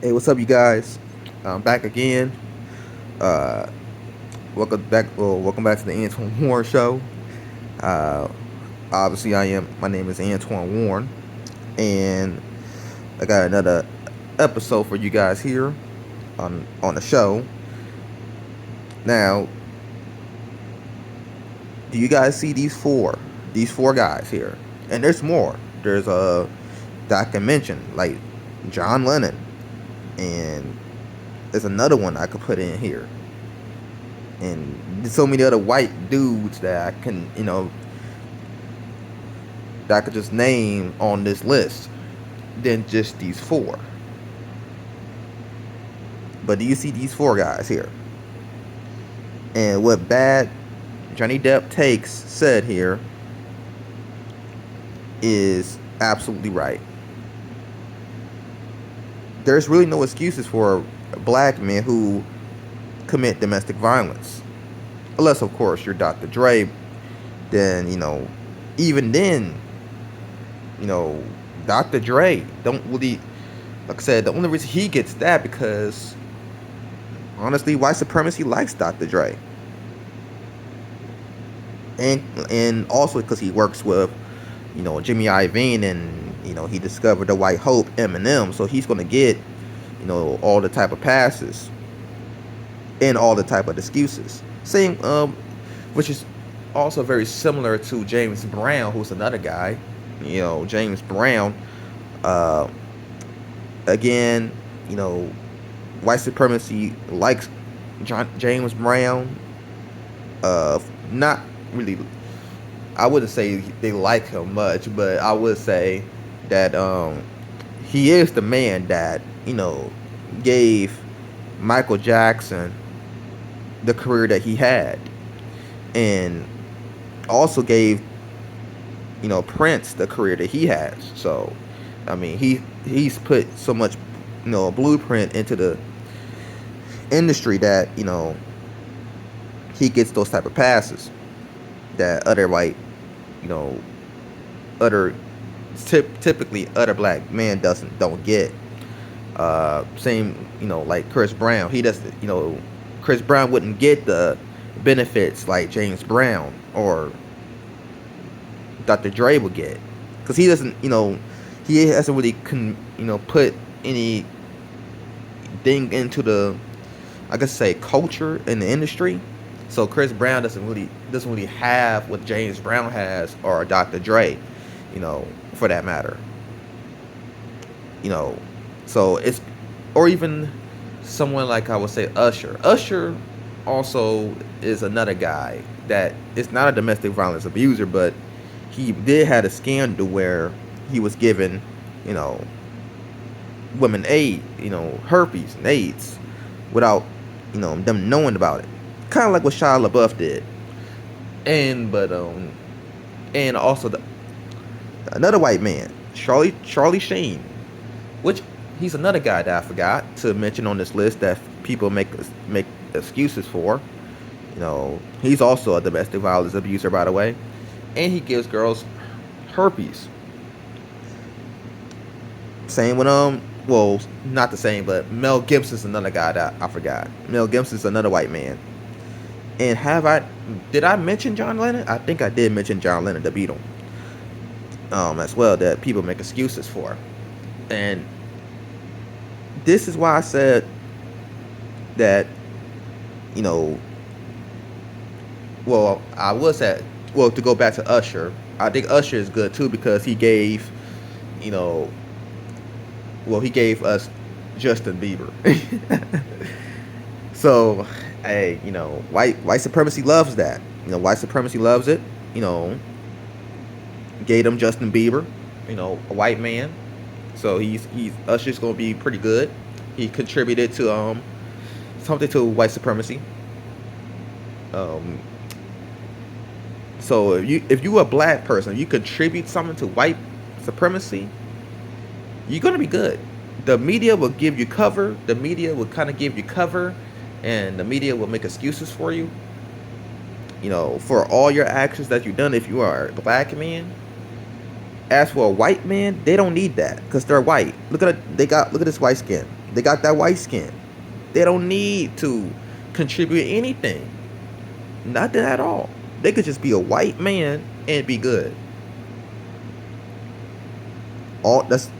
Hey, what's up, you guys? I'm back again. Uh, welcome back. Well, welcome back to the Antoine Warren Show. Uh, obviously, I am. My name is Antoine Warren, and I got another episode for you guys here on the show. Now, do you guys see these four guys here? And there's more. There's a that I can mention, like John Lennon, and there's another one I could put in here, and there's so many other white dudes that I can, that I could just name on this list than just these four. But do you see these four guys here? And what bad Johnny Depp takes said here is absolutely right. There's really no excuses for black men who commit domestic violence. Unless, of course, you're Dr. Dre, then, even then, you know, Dr. Dre don't really, like I said, the only reason he gets that because honestly, white supremacy likes Dr. Dre, and also because he works with, Jimmy Iovine, and he discovered the white hope Eminem, so he's gonna get, all the type of passes and all the type of excuses. Same, which is also very similar to James Brown, who's another guy. James Brown, uh, again, you know, white supremacy likes James Brown. Not really. I wouldn't say they like him much, but I would say that he is the man that gave Michael Jackson the career that he had, and also gave Prince the career that he has. So, I mean, he's put so much blueprint into the industry that he gets those type of passes that other white, you know, other typically other black man don't get. Same, like Chris Brown. He does, Chris Brown wouldn't get the benefits like James Brown or Dr. Dre would get, because he doesn't, he hasn't really put anything into the, I guess say, culture in the industry. So Chris Brown doesn't really have what James Brown has, or Dr. Dre, for that matter. You know, so it's, or even someone like, I would say, Usher. Usher also is another guy that is not a domestic violence abuser, but he did had a scandal where he was giving, you know, women herpes and AIDS without, them knowing about it. Kind of like what Shia LaBeouf did. And also another white man, Charlie Sheen, which he's another guy that I forgot to mention on this list that people make excuses for. He's also a domestic violence abuser, by the way, and he gives girls herpes. Same with well, not the same, but Mel Gibson's another guy that I forgot. Mel Gibson's another white man. And did I mention John Lennon? I think I did mention John Lennon, the Beatle, as well, that people make excuses for. And this is why I said that, well, I was at, well, to go back to Usher, I think Usher is good too because he gave, you know, he gave us Justin Bieber. So, hey, white supremacy loves that. White supremacy loves it. Gave them Justin Bieber, a white man. So he's Usher's gonna be pretty good. He contributed to something to white supremacy. Um, so if you a black person, if you contribute something to white supremacy, you're gonna be good. The media will give you cover. The media will kind of give you cover, and the media will make excuses for you. For all your actions that you've done. If you are a black man, as for a white man, they don't need that because they're white. Look at this white skin. They got that white skin. They don't need to contribute anything. Nothing at all. They could just be a white man and be good. All that's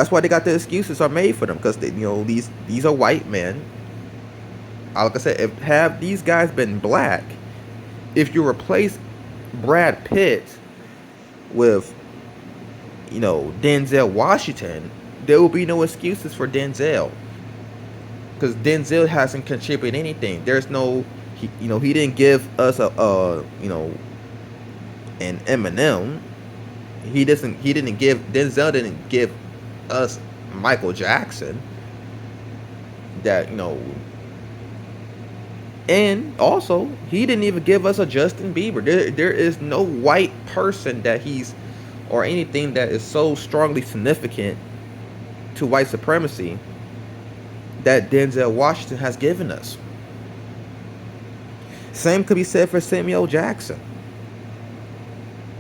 why they got the excuses are made for them, because these are white men. Like I said, if have these guys been black, if you replace Brad Pitt with Denzel Washington, there will be no excuses for Denzel, because Denzel hasn't contributed anything. There's no he didn't give us an Eminem. Denzel didn't give us Michael Jackson. That and also he didn't even give us a Justin Bieber. There is no white person that he's or anything that is so strongly significant to white supremacy that Denzel Washington has given us. Same could be said for Samuel Jackson.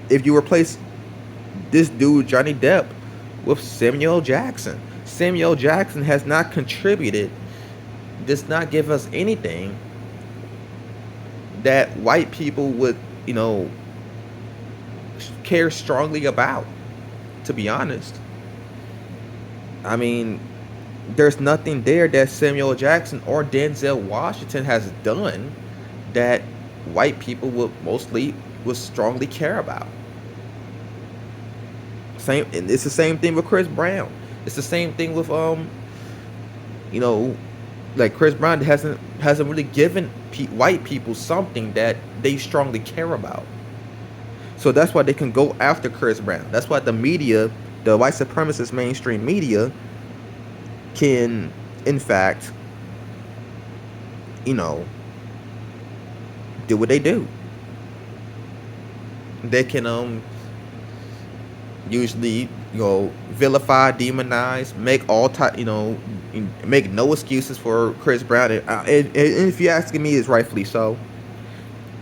If you replace this dude Johnny Depp with Samuel Jackson, Samuel Jackson has not contributed, does not give us anything that white people would care strongly about, to be honest. I mean, there's nothing there that Samuel Jackson or Denzel Washington has done that white people would strongly care about. And it's the same thing with Chris Brown. It's the same thing with like Chris Brown hasn't really given white people something that they strongly care about. So that's why they can go after Chris Brown. That's why the media, the white supremacist mainstream media, can, in fact, do what they do. They can usually vilify, demonize, make all type, make no excuses for Chris Brown. And if you're asking me, it's rightfully so.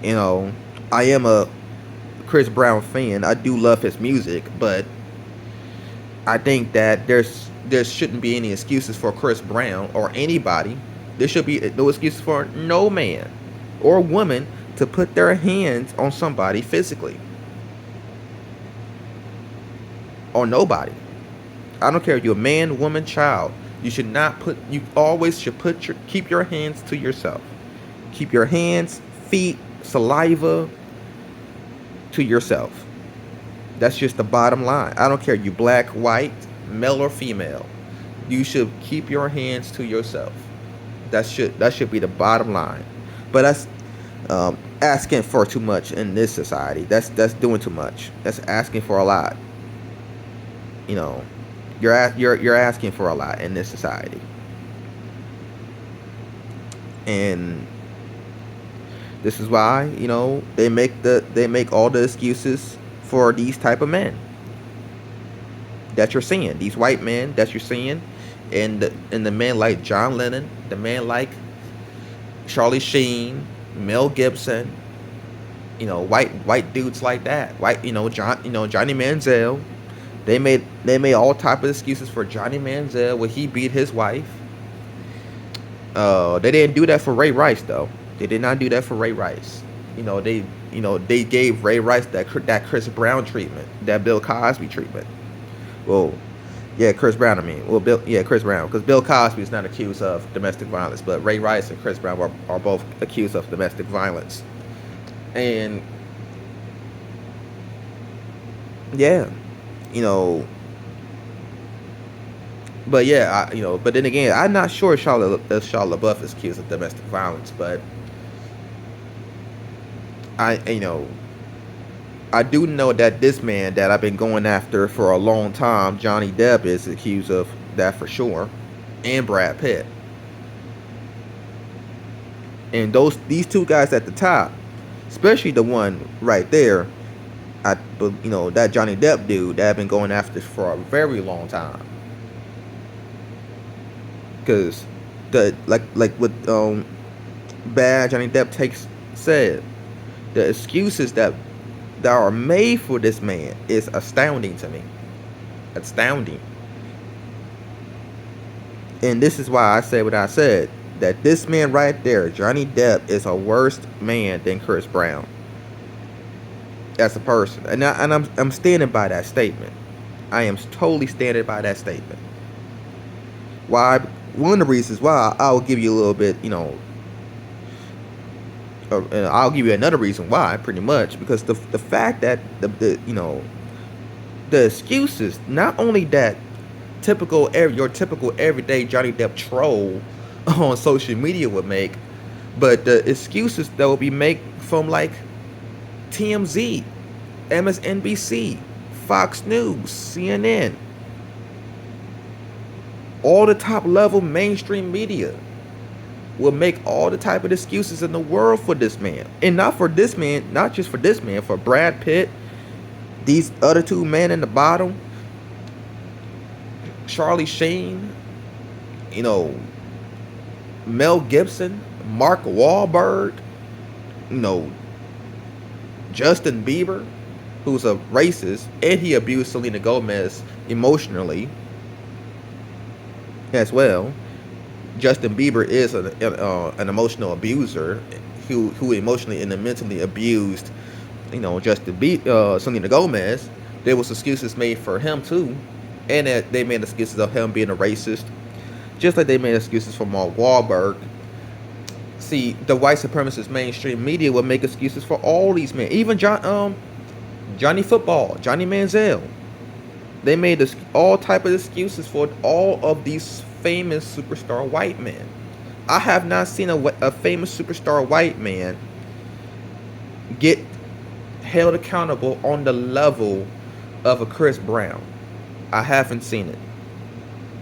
I am a Chris Brown fan. I do love his music, but I think that there shouldn't be any excuses for Chris Brown or anybody. There should be no excuses for no man or woman to put their hands on somebody physically. Or nobody. I don't care if you're a man, woman, child. You always should keep your hands to yourself. Keep your hands, feet, saliva to yourself. That's just the bottom line. I don't care if you black, white, male or female. You should keep your hands to yourself. That should be the bottom line. But that's asking for too much in this society. That's doing too much. That's asking for a lot. You're asking for a lot in this society. And this is why, they make all the excuses for these type of men that you're seeing. These white men that you're seeing, and the men like John Lennon, the men like Charlie Sheen, Mel Gibson, white dudes like that. Johnny Manziel. They made all type of excuses for Johnny Manziel when he beat his wife. They didn't do that for Ray Rice though. They did not do that for Ray Rice. They gave Ray Rice that Chris Brown treatment, that Bill Cosby treatment. Well, yeah, Chris Brown. Chris Brown, because Bill Cosby is not accused of domestic violence, but Ray Rice and Chris Brown are both accused of domestic violence. And yeah. But yeah, but then again, I'm not sure if Shia LaBeouf is accused of domestic violence, but I do know that this man that I've been going after for a long time, Johnny Depp, is accused of that for sure, and Brad Pitt, and these two guys at the top, especially the one right there. That Johnny Depp dude that I've been going after for a very long time. Because like what bad Johnny Depp said, the excuses that are made for this man is astounding to me. Astounding. And this is why I said what I said, that this man right there, Johnny Depp, is a worse man than Chris Brown as a person. And I'm standing by that statement. I am totally standing by that statement. Why? One of the reasons why, I'll give you a little bit, I'll give you another reason why, pretty much, because the fact that the excuses, not only that your typical everyday Johnny Depp troll on social media would make, but the excuses that will be made from like TMZ, MSNBC, Fox News, CNN, all the top level mainstream media will make all the type of excuses in the world for this man. And not for this man, not just for this man, for Brad Pitt, these other two men in the bottom, Charlie Sheen, Mel Gibson, Mark Wahlberg, you know, Justin Bieber, who's a racist, and he abused Selena Gomez emotionally as well. Justin Bieber is an emotional abuser who emotionally and mentally abused, Selena Gomez. There was excuses made for him too, and that they made excuses of him being a racist, just like they made excuses for Mark Wahlberg. See, the white supremacist mainstream media will make excuses for all these men, even Johnny Football, Johnny Manziel. They made all type of excuses for all of these famous superstar white men. I have not seen a famous superstar white man get held accountable on the level of a Chris Brown. I haven't seen it.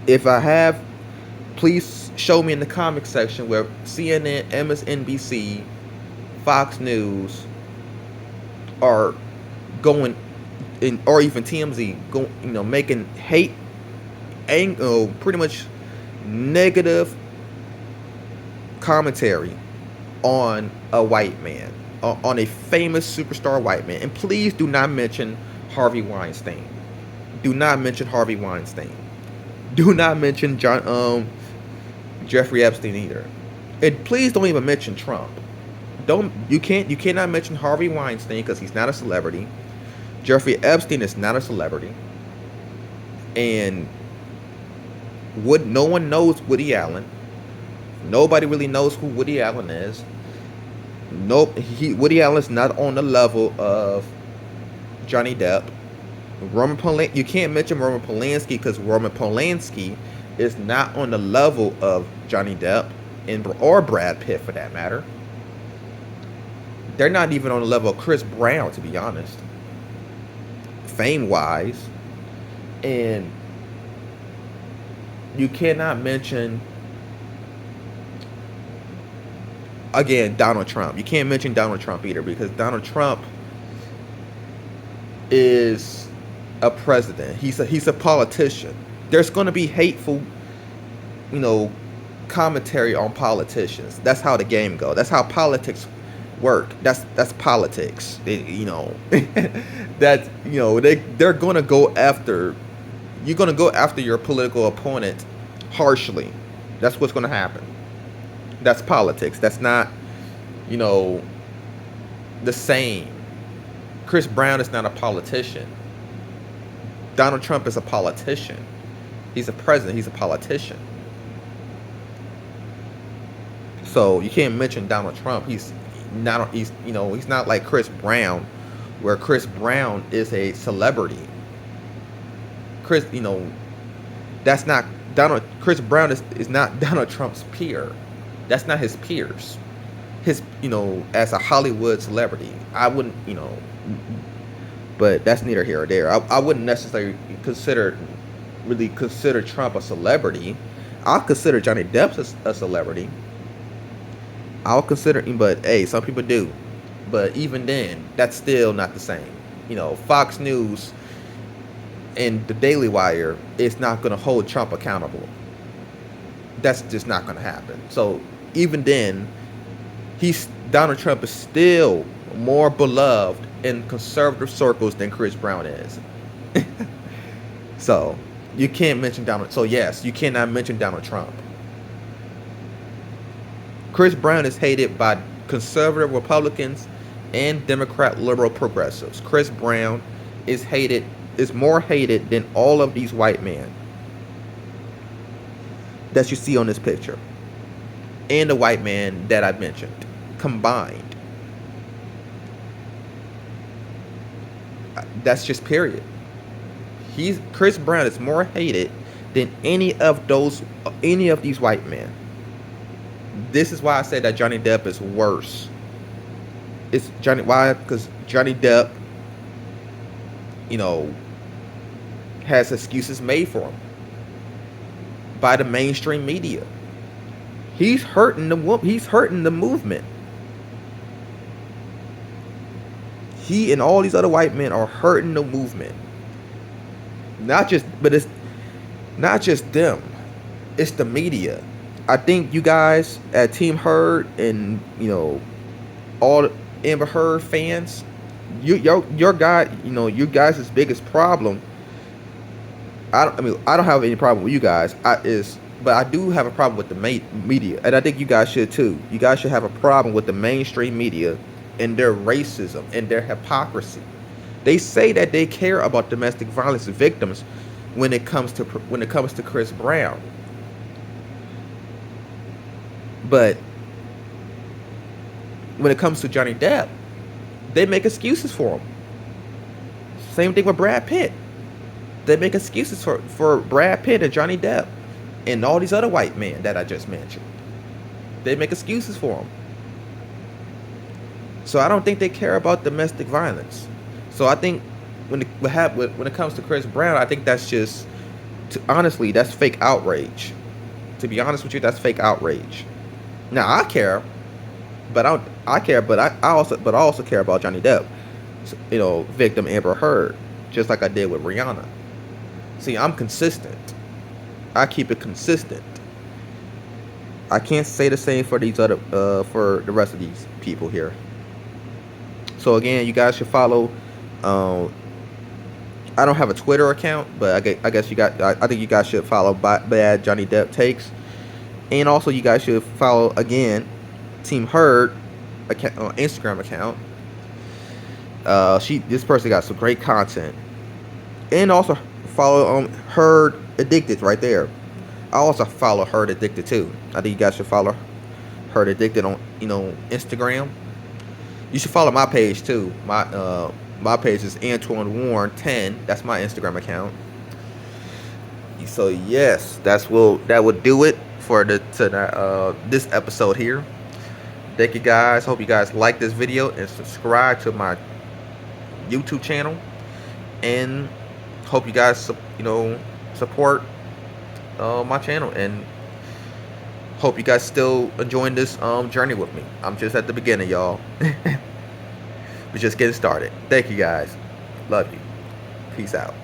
If I have, please show me in the comment section where CNN, MSNBC, Fox News are going in, or even TMZ, making hate, pretty much negative commentary on a white man, on a famous superstar white man. And please do not mention Harvey Weinstein. Do not mention Harvey Weinstein. Do not mention Jeffrey Epstein either. And please don't even mention Trump. You cannot mention Harvey Weinstein because he's not a celebrity. Jeffrey Epstein is not a celebrity. And no one knows Woody Allen. Nobody really knows who Woody Allen is. Woody Allen's not on the level of Johnny Depp. You can't mention Roman Polanski because Roman Polanski is not on the level of Johnny Depp or Brad Pitt for that matter. They're not even on the level of Chris Brown, to be honest, fame-wise. And you cannot mention, again, Donald Trump. You can't mention Donald Trump either because Donald Trump is a president. He's a politician. There's going to be hateful, commentary on politicians. That's how the game goes. That's how politics work. That's politics. They're going to go after. You're going to go after your political opponent harshly. That's what's going to happen. That's politics. That's not, the same. Chris Brown is not a politician. Donald Trump is a politician. He's a president. He's a politician. So you can't mention Donald Trump. He's not like Chris Brown, where Chris Brown is a celebrity. Chris Brown is not Donald Trump's peer. That's not his peers. As a Hollywood celebrity, I wouldn't, but that's neither here or there. I wouldn't necessarily consider Trump a celebrity. I'll consider Johnny Depp a celebrity. I'll consider him, but hey, some people do. But even then, that's still not the same. Fox News and the Daily Wire is not going to hold Trump accountable. That's just not going to happen. So even then, Donald Trump is still more beloved in conservative circles than Chris Brown is. So You can't mention Donald. So yes, you cannot mention Donald Trump. Chris Brown is hated by conservative Republicans and Democrat liberal progressives. Chris Brown is more hated than all of these white men that you see on this picture. And the white man that I mentioned combined. That's just period. Chris Brown is more hated than any of these white men. This is why I said that Johnny Depp is worse. It's Johnny why? Because Johnny Depp, you know, has excuses made for him by the mainstream media. He's hurting the movement. He and all these other white men are hurting the movement. It's not just them. It's the media. I think you guys at Team Heard and all Amber Heard fans, your guys' biggest problem. I don't have any problem with you guys. But I do have a problem with the media, and I think you guys should too. You guys should have a problem with the mainstream media and their racism and their hypocrisy. They say that they care about domestic violence victims when it comes to Chris Brown, but when it comes to Johnny Depp, they make excuses for him. Same thing with Brad Pitt. They make excuses for Brad Pitt and Johnny Depp and all these other white men that I just mentioned. They make excuses for them. So I don't think they care about domestic violence. So I think when it comes to Chris Brown, I think that's just, honestly, that's fake outrage. To be honest with you, that's fake outrage. Now I care, but I also care about Johnny Depp, victim Amber Heard, just like I did with Rihanna. See, I'm consistent. I keep it consistent. I can't say the same for for the rest of these people here. So again, you guys should follow. I don't have a Twitter account, but I guess I think you guys should follow Bad Johnny Depp Takes, and also you guys should follow again Team Heard Instagram account. This person got some great content, and also follow Heard Addicted right there. I also follow Heard Addicted too. I think you guys should follow Heard Addicted on Instagram. You should follow my page too. My page is Antoine Warren 10. That's my Instagram account. So yes, that would do it for this episode here. Thank you guys. Hope you guys like this video and subscribe to my YouTube channel. And hope you guys support my channel, and hope you guys still enjoying this journey with me. I'm just at the beginning, y'all. We're just getting started. Thank you guys. Love you. Peace out.